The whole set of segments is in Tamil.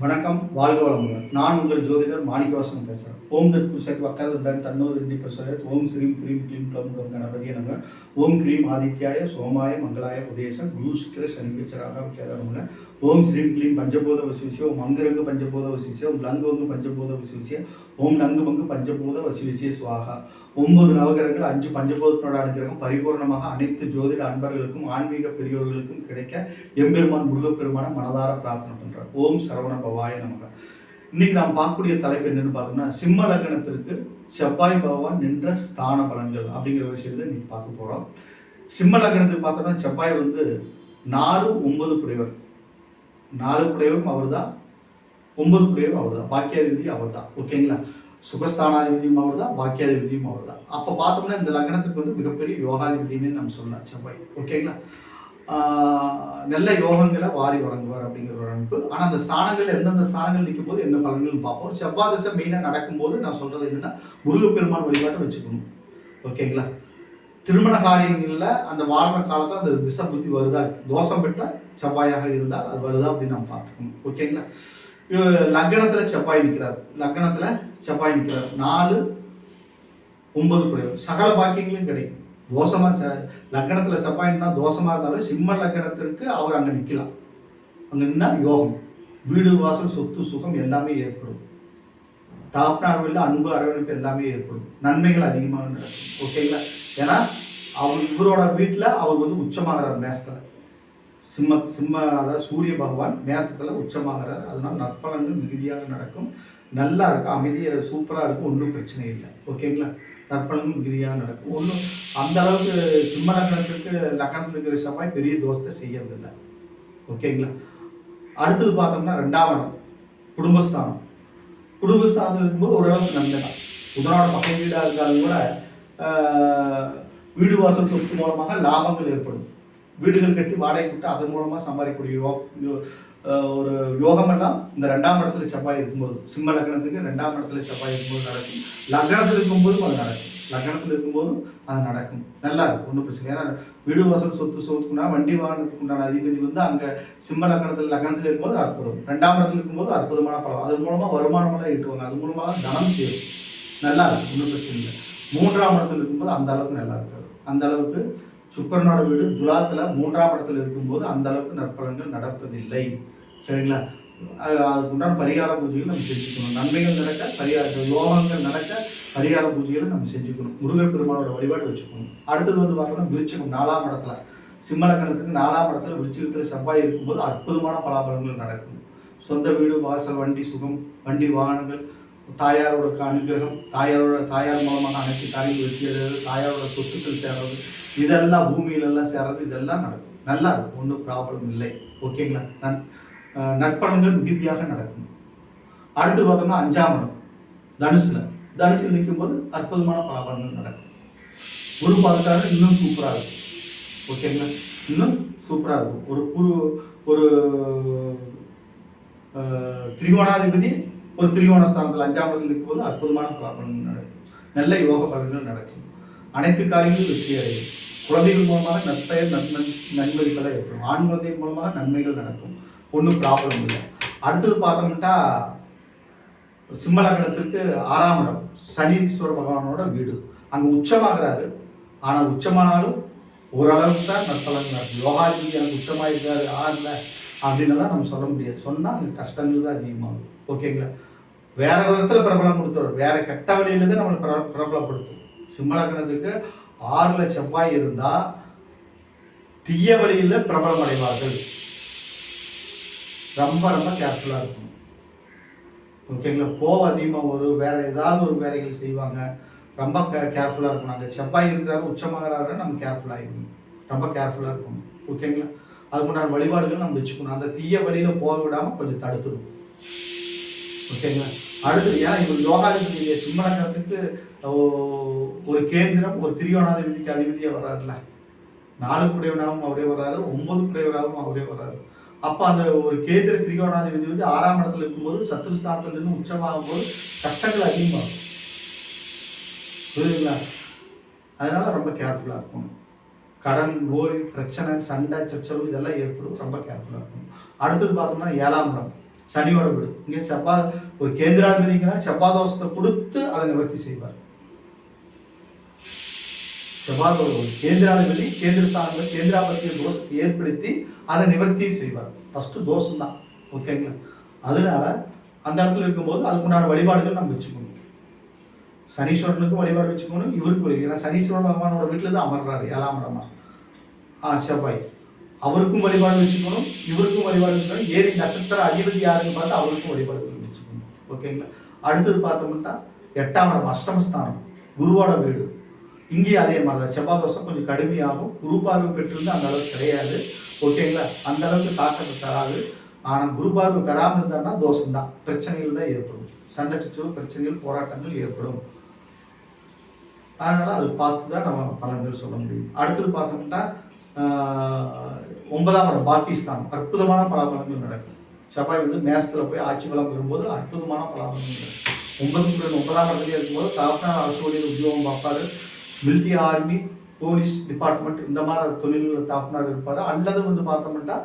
வணக்கம், வாழ்க வளமுடன். நான் உங்கள் ஜோதிடர் மாணிக்கவாசன் பேசுகிறேன். ஓம் தத் புருஷக் வக்கரதுடன் தன்னோர் இந்தி பிரசோதயத். ஓம் ஸ்ரீம் க்ரீம் க்ளீம் க்ளம் கம் கணபதியே நமக. ஓம் க்ரீம் ஆதித்யாய சோமாய மங்களாய உதேச குரு சுக்கிர சனி பிச்சராக கேதாரமுன. ஓம் ஸ்ரீம் க்ளீம் பஞ்சபூத வசிவிசிய. ஓம் அங்குரங்கு பஞ்சபூத வசிவிசிய. ஓம் லங்குவங்கு பஞ்சபூத வசிவிசிய. ஓம் நங்கு மங்கு பஞ்சபூத வசிவிசிய சுவாகா. 9 நவகிரகங்கள், 5 பஞ்சபூதத்தோட அனுகிரகம் பரிபூர்ணமாக அனைத்து ஜோதிட அன்பர்களுக்கும் ஆன்மீக பெரியோர்களுக்கும் கிடைக்க எம்பெருமான் முருகப்பெருமான மனதார பிரார்த்தனை பண்றார். ஓம் சரவண பவாய நமக. இன்னைக்கு நாம் பார்க்கக்கூடிய தலைப்பு என்னன்னு பார்த்தோம்னா, சிம்ம லக்னத்திற்கு செவ்வாய் பகவான் நின்ற ஸ்தான பலன்கள் அப்படிங்கிற விஷயத்தை இன்னைக்கு பார்க்க போறோம். சிம்ம லக்னத்துக்கு பார்த்தோம்னா செவ்வாய் 4, 9 குடைவர். 4 குடைவரும் அவர் தான், 9 குடைவரும் அவர் தான், பாக்கியாதிபதி அவர் தான். ஓகேங்களா? சுகஸ்தானாதிபதியும் அவர் தான், பாக்கியாதிபதியும் அவர் தான். அப்போ பார்த்தோம்னா இந்த லக்னத்துக்கு மிகப்பெரிய யோகாதிபதினு நம்ம சொல்லலாம் செவ்வாய். ஓகேங்களா? நல்ல யோகங்களை வாரி வழங்குவார் அப்படிங்கிற ஒரு அமைப்பு. ஆனால் அந்த ஸ்தானங்கள் எந்தெந்த ஸ்தானங்கள் நிற்கும் போது என்ன பலன்கள் பார்ப்போம். செவ்வாய் தசை மெயினாக நடக்கும்போது நான் சொல்றது என்னன்னா, முருகப்பெருமான் வழிபாட்டை வச்சுக்கணும். ஓகேங்களா? திருமண காரியங்களில் அந்த வாழ்ற காலத்தில் அந்த திசை புத்தி வருதா, தோஷம் பெற்ற செவ்வாயாக இருந்தால் அது வருதா அப்படின்னு நம்ம பார்த்துக்கணும். ஓகேங்களா? லக்னத்தில் செவ்வாய் நிற்கிறார். 4, 9 குடைவர். சகல பாக்கியங்களும் கிடைக்கும். தோஷமா லக்னத்தில் செவ்வாய்னா தோஷமா இருந்தாலும் சிம்ம லக்னத்திற்கு அவர் அங்கே நிற்கலாம். அங்கே நின்னா யோகம், வீடு வாசல் சொத்து சுகம் எல்லாமே ஏற்படும். தகப்பனார் வழியில் அன்பு அரவணைப்பு எல்லாமே ஏற்படும். நன்மைகள் அதிகமாக நடக்கும். ஓகேங்களா? ஏன்னா இவரோட வீட்டில் அவர் உச்சமாகிறார் மேசத்தில். அதாவது சூரிய பகவான் மேசத்தில் உச்சமாகிறார். அதனால நற்பலன்கள் மிகுதியாக நடக்கும். நல்லா இருக்கும், அமைதியாக சூப்பராக இருக்கும், ஒன்றும் பிரச்சனை இல்லை. ஓகேங்களா? நற்பலன்கள் மிகுதியாக நடக்கும். ஒன்றும் அந்த அளவுக்கு சிம்ம லக்னத்தில் இருக்கிற செவ்வாய் பெரிய தோஷத்தை செய்யறதில்லை. ஓகேங்களா? அடுத்தது பார்த்தோம்னா 2ஆம் இடம் குடும்பஸ்தானம். குடும்பஸ்தானத்தில் இருக்கும்போது ஓரளவுக்கு நன்மை தான். புதனோட பகை வீடாக இருந்தாலும் கூட வீடு வாசல் சொத்து மூலமாக லாபங்கள் ஏற்படும். வீடுகள் கட்டி வாடகை விட்டு அதன் மூலமாக சம்பாதிக்கக்கூடிய ஒரு யோகமெல்லாம் இந்த 2ஆம் இடத்துல செவ்வாய் இருக்கும்போது, சிம்ம லக்னத்துக்கு 2ஆம் இடத்துல செவ்வாய் இருக்கும்போது நடக்கும். லக்னத்தில் இருக்கும்போதும் அது நடக்கும். லக்னத்தில் இருக்கும்போதும் அது நடக்கும். நல்லா இருக்கும், ஒன்றும் பிரச்சனை. ஏன்னா வீடு வாசல் சொத்துக்குன்னா வண்டி வாகனத்துக்கு உண்டான அதிபதி அங்கே சிம்ம லக்னத்தில் இருக்கும்போது அற்புதம். 2ஆம் இடத்துல இருக்கும்போது அற்புதமான பலம். அது மூலமாக வருமானமெல்லாம் ஈட்டுவாங்க. அது மூலமாக தனம் சேரும். நல்லா இருக்கும், ஒன்றும் பிரச்சனை இல்லை. 3ஆம் இடத்துல இருக்கும்போது அந்த அளவுக்கு நல்லா இருக்காது. அந்த அளவுக்கு சுக்கரனோட வீடு துலாத்தில் 3ஆம் இடத்துல இருக்கும்போது அந்த அளவுக்கு நற்பலன்கள் நடப்பதில்லை. சரிங்களா? அதுக்கு உண்டான பரிகார பூஜைகள் நம்ம செஞ்சுக்கணும். நன்மைகள் நடக்க யோகங்கள் நடக்க பரிகார பூஜைகளை நம்ம செஞ்சுக்கணும். முருகர் பெருமானோட வழிபாடு வச்சுக்கணும். அடுத்தது பார்த்தோம்னா விருச்சிகம் 4ஆம் இடத்துல, சிம்ம லக்னத்துக்கு 4ஆம் இடத்துல விருச்சிகத்தில் செவ்வாய் இருக்கும்போது அற்புதமான பலாபலங்கள் நடக்கும். சொந்த வீடு வாசல், வண்டி சுகம், வண்டி வாகனங்கள், தாயாரோட அனுகிரகம், தாயார் மூலமாக அனைத்து காரியங்கள் வெற்றி அடைகிறது, தாயாரோட சொத்துக்கள் சேர்றது, இதெல்லாம் பூமியிலெல்லாம் சேர்றது, இதெல்லாம் நடக்கும். நல்லா இருக்கும், ஒன்றும் ப்ராப்ளம் இல்லை. ஓகேங்களா? நற்பலன்கள் மிகுதியாக நடக்கும். அடுத்து பார்த்தோம்னா 5ஆம் இடம் தனுசில் நிற்கும்போது அற்புதமான பலாபலன்கள் நடக்கும். குரு பார்த்தாலும் இன்னும் சூப்பராக இருக்கும். ஓகேங்களா? இன்னும் சூப்பராக இருக்கும். ஒரு திரிகோணாதிபதி ஒரு திரிகோண ஸ்தானத்தில் 5ஆம் இடத்தில் இருக்கும்போது அற்புதமான பலாபலன்கள் நடக்கும். நல்ல யோக பலன்கள் நடக்கும். அனைத்து காரியங்களும் வெற்றி அடையும். குழந்தைகள் மூலமாக நற்பெயர் நன்மதிப்பெல்லாம் ஏற்படும். ஆண் குழந்தைகள் மூலமாக நன்மைகள் நடக்கும். ஒன்றும் ப்ராப்ளம் இல்லை. அடுத்தது பார்த்தோம்னா சிம்ம லக்னத்திற்கு 6ஆம் இடம் சனீஸ்வர பகவானோட வீடு. அங்கே உச்சமாகிறாரு. ஆனால் உச்சமானாலும் ஓரளவுக்கு தான் நற்பலன் நடக்கும். யோகாதிபதி எனக்கு உச்சமாக இருக்காரு 6ல் அப்படின்னலாம் நம்ம சொல்ல முடியாது. சொன்னால் அங்கே கஷ்டங்கள் தான் அதிகமாகும். ஓகேங்களா? வேற விதத்தில் பிரபலம் கொடுத்துருவார். வேற கெட்ட வழியிலேருந்து நம்மளை பிரபலப்படுத்தும். சிம்ம லக்னத்துக்கு 6ல் செவ்வாய் இருந்தால் தீய வழியில் பிரபலம் அடைவார்கள். ரொம்ப ரொம்ப கேர்ஃபுல்லாக இருக்கணும். ஓகேங்களா? கோவம் அதிகமாக வரும். வேற ஏதாவது ஒரு வேலைகள் செய்வாங்க. ரொம்ப கேர்ஃபுல்லாக இருக்கணும். அங்கே செவ்வாய் இருக்கிறாரு, உச்சமாகிறாரு, நம்ம கேர்ஃபுல்லாக இருக்கணும். ரொம்ப கேர்ஃபுல்லாக இருக்கணும். ஓகேங்களா? அதுக்குண்டான வழிபாடுகள் நம்ம வச்சுக்கணும். அந்த தீய வழியில் போக விடாமல் கொஞ்சம் தடுத்துடும். ஓகேங்களா? அடுத்து ஏன்னா இவர் யோகாதிபதி சிம்ம லக்னத்துக்கு ஒரு கேந்திரம், ஒரு திரிகோணாதிபதிக்கு அதிபதியாக வர்றாருல. 4 குடையவனாகவும் அவரே வர்றாரு, 9 குடையவராகவும் அவரே வர்றாரு. அப்போ அந்த ஒரு கேந்திர திரிகோணாதிபதி 6ஆம் இடத்துல இருக்கும்போது சத்துருஸ்தானத்துல இருந்து உச்சமாகும் போது கஷ்டங்கள் அதிகமாகும். புரியுதுங்களா? அதனால ரொம்ப கேர்ஃபுல்லாக இருக்கணும். கடன், நோய், பிரச்சனை, சண்டை, சச்சரவு இதெல்லாம் ஏற்படும். ரொம்ப கேர்ஃபுல்லாக இருக்கணும். அடுத்தது பார்த்தோம்னா 7ஆம் இடம் சனியோட வீடு. இங்கே செவ்வாய் ஒரு கேந்திராதிபதிங்கிற செவ்வாய் தோஷத்தை கொடுத்து அதை நிவர்த்தி செய்வார். செவ்வாய் ஒரு கேந்திராதிபதி கேந்திரஸ்தானங்கள் கேந்திராபத்திய தோஷத்தை ஏற்படுத்தி அதை நிவர்த்தியும் செய்வார். ஃபஸ்ட்டு தோஷம் தான், ஓகேங்களா? அதனால அந்த இடத்துல இருக்கும்போது அதுக்குண்டான வழிபாடுகள் நம்ம வச்சுக்கணும். சனீஸ்வரனுக்கும் வழிபாடு வச்சுக்கணும், இவருக்கு ஏன்னா சனீஸ்வரன் பகவானோட வீட்டில் தான் அமர்றாரு 7ஆம் இடமா செவ்வாய். அவருக்கும் வழிபாடு வச்சுக்கணும், இவருக்கும் வழிபாடு வச்சுக்கணும். ஏறி நட்சத்திர அதிபதி யாருன்னு பார்த்து அவருக்கும் வழிபாடு வச்சுக்கணும், ஓகேங்களா? அடுத்தது பார்த்தோம்னா 8ஆம் இடம் அஷ்டமஸ்தானம் குருவோட வீடு. இங்கேயும் அதே மாதிரி தான் செவ்வாய் தோஷம் கொஞ்சம் கடுமையாகும். குரு பார்வை பெற்றிருந்து அந்த அளவுக்கு கிடையாது, ஓகேங்களா? அந்த அளவுக்கு தாக்கத்தை தராது. ஆனால் குரு பார்வை பெறாமல் இருந்தான்னா தோஷம்தான், பிரச்சனைகள் தான் ஏற்படும். சண்டை சச்சரவு, பிரச்சனைகள், போராட்டங்கள் ஏற்படும். அதனால அது பார்த்து தான் நம்ம பலன்கள் சொல்ல முடியும். அடுத்தது பார்த்தோம்னா 9ஆம் இடம் பாகிஸ்தான் அற்புதமான பலாபலங்கள் நடக்கும். செவ்வாய் வந்து மேசத்தில் போய் ஆட்சி பலம் வரும்போது அற்புதமான பலாபலங்கள் நடக்கும். 9ஆம் இடத்துலேயே இருக்கும்போது தகப்பனார் அரசு வழியில் உத்தியோகம் பார்ப்பாரு. மிலிட்ரி, ஆர்மி, போலீஸ் டிபார்ட்மெண்ட் இந்த மாதிரி தொழில்கள் தகப்பனார் இருப்பார். அல்லது வந்து பார்த்தோம்னா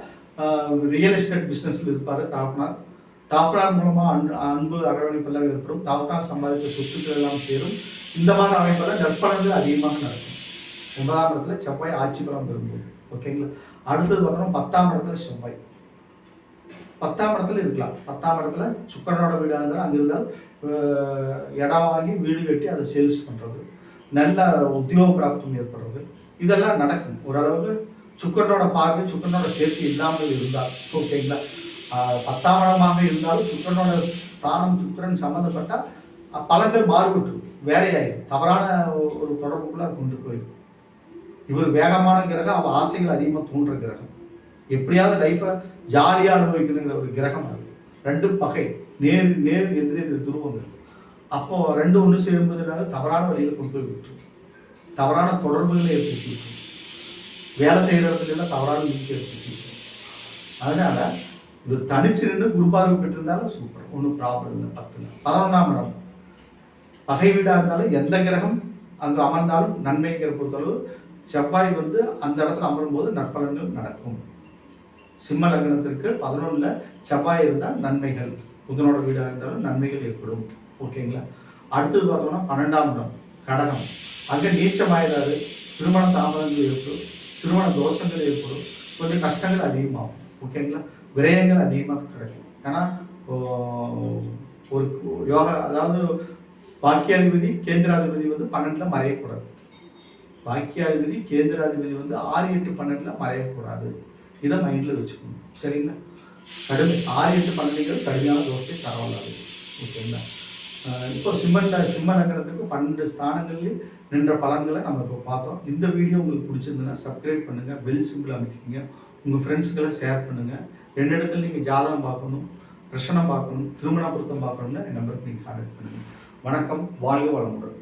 ரியல் எஸ்டேட் பிஸ்னஸில் இருப்பார் தகப்பனார். தகப்பனார் மூலமாக அன்பு அரவணைப்பெல்லாம் ஏற்படும். தகப்பனார் சம்பாதித்த சொத்துக்கள் எல்லாம் சேரும். இந்த மாதிரி அமைப்பெல்லாம் நற்பலன்கள் அதிகமாக நடக்கும் 9ஆம் இடத்துல செவ்வாய் ஆட்சி பலம் பெறும்போது, ஓகேங்களா? அடுத்தது பார்த்தோம்னா 10ஆம் இடத்துல செவ்வாய் 10ஆம் இடத்துல இருக்கலாம். 10ஆம் இடத்துல சுக்கரனோட வீடாக இருந்தாலும் அங்கே இருந்தால் இடம் வாங்கி வீடு கட்டி அதை சேல்ஸ் பண்ணுறது, நல்ல உத்தியோக பிராப்தம் ஏற்படுறது, இதெல்லாம் நடக்கும் ஓரளவுக்கு. சுக்கரனோட பார்வை, சுக்கரனோட சேர்க்கை இல்லாமல் இருந்தால், ஓகேங்களா? 10ஆம் இடமாக இருந்தாலும் சுக்கரனோட ஸ்தானம் சுக்கரன் சம்மந்தப்பட்டால் பலன்கள் மாறுபட்டு வேறையாயிடும். தவறான ஒரு தொடர்புக்குள்ள கொண்டு போயிடும். இவர் வேகமான கிரகம், அவள் ஆசைகள் அதிகமாக தூண்டுற கிரகம். எப்படியாவது லைஃப்பை ஜாலியாக அனுபவிக்கணுங்கிற ஒரு கிரகம் அது. ரெண்டும் பகை, நேர் எதிர் துருவங்கள். அப்போ ரெண்டு ஒன்று சேரும்போதுனால தவறான வழியில் கொண்டு போய் விட்டுரும். தவறான தொடர்புகளை ஏற்படுத்தி விட்டுரும். வேலை செய்கிற இடத்துல தவறான வீட்டு ஏற்படுத்தி விட்டுரும். அதனால இவர் தனிச்சு நின்று குருபார்வை பெற்றிருந்தாலும் சூப்பர், ஒன்றும் ப்ராப்ளம் இல்லை. 11ஆம் இடம் பகை வீடாக இருந்தாலும் எந்த கிரகம் அங்கே அமர்ந்தாலும் நன்மைங்கிற பொறுத்தளவு செவ்வாய் வந்து அந்த இடத்துல அமரும்போது நற்பலன்கள் நடக்கும். சிம்ம லக்னத்திற்கு 11ல் செவ்வாய் இருந்தால் நன்மைகள், புதனோட வீடாக இருந்தாலும் நன்மைகள் ஏற்படும், ஓகேங்களா? அடுத்தது பார்த்தோம்னா 12ஆம் இடம் கடகம். அங்கே நீச்சமாயிடாது, திருமண தாமதங்கள் ஏற்படும், திருமண தோஷங்கள் ஏற்படும், கொஞ்சம் கஷ்டங்கள் அதிகமாகும், ஓகேங்களா? விரயங்கள் அதிகமாக கிடைக்கும். ஏன்னா ஒரு யோகா, அதாவது பாக்கியாதிபதி கேந்திராதிபதி வந்து 12ல் மறையக்கூடாது. பாக்கியாதிபதி கேந்திராதிபதி வந்து 6, 8, 12ல் மறையக்கூடாது. இதை மைண்டில் வச்சுக்கணும், சரிங்களா? 6, 8, 12 கடுமையான தோஷத்தை தரவல்லாது, ஓகேங்களா? இப்போ சிம்ம லக்னத்துக்கு 12 ஸ்தானங்கள்லேயும் நின்ற பலன்களை நம்ம இப்போ பார்த்தோம். இந்த வீடியோ உங்களுக்கு பிடிச்சிருந்ததுன்னா சப்ஸ்கிரைப் பண்ணுங்கள், பெல் சிம்பிள் அமைக்கிங்க, உங்கள் ஃப்ரெண்ட்ஸுக்கெல்லாம் ஷேர் பண்ணுங்கள். என்னிடத்தில் நீங்கள் ஜாதகம் பார்க்கணும், பிரச்சனை பார்க்கணும், திருமண பொருத்தம் பார்க்கணும்னா என் நம்பருக்கு நீங்கள் கான்டாக்ட் பண்ணுங்கள். வணக்கம், வாழ்க வளமுடன்.